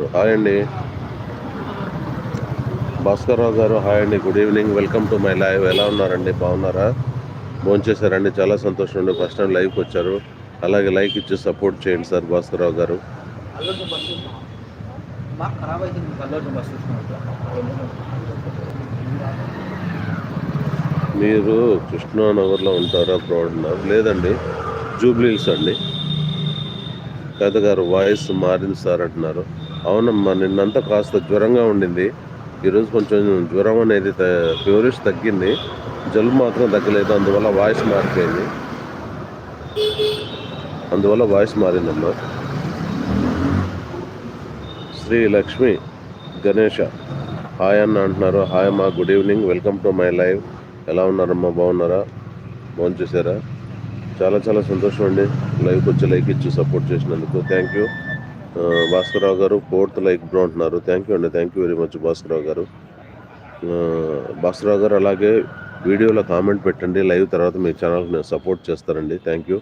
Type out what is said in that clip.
Hi అండి. భాస్కర్రావు గారు hi అండి. Good evening. Welcome to my live. ఎలా ఉన్నారండి? బాగున్నారా? భోంచేశారండి? చాలా సంతోషం అండి. ఫస్ట్ టైం లైవ్కి వచ్చారు. అలాగే లైక్ ఇచ్చి సపోర్ట్ చేయండి సార్ భాస్కర్రావు గారు. మీరు కృష్ణానగర్లో ఉంటారా? అన్నారు లేదండి, జూబ్లీహిల్స్ అండి. పెద్దగారు వాయిస్ మారింది సార్ అంటున్నారు. అవునమ్మా, నిన్నంతా కాస్త జ్వరంగా ఉండింది. ఈరోజు కొంచెం జ్వరం అనేది ఫీవరిష్ తగ్గింది, జలుబు మాత్రం తగ్గలేదు. అందువల్ల వాయిస్ మారిందమ్మా. శ్రీ లక్ష్మి గణేష హాయ్ అన్న అంటున్నారు. హాయ్ అమ్మా, good evening. Welcome to my live. ఎలా ఉన్నారమ్మా? బాగున్నారా? భోంచేశారా? చాలా చాలా సంతోషం అండి. లైవ్కి వచ్చి లైక్ ఇచ్చి సపోర్ట్ చేసినందుకు థ్యాంక్ యూ. భాస్కర్రావు గారు 4th లైక్ బ్రో అంటున్నారు. థ్యాంక్ యూ అండి. Thank you very much Bhaskar Rao గారు. భాస్కర్రావు గారు అలాగే వీడియోలో కామెంట్ పెట్టండి. లైవ్ తర్వాత మీ ఛానల్కి నేను సపోర్ట్ చేస్తానండి. Thank you.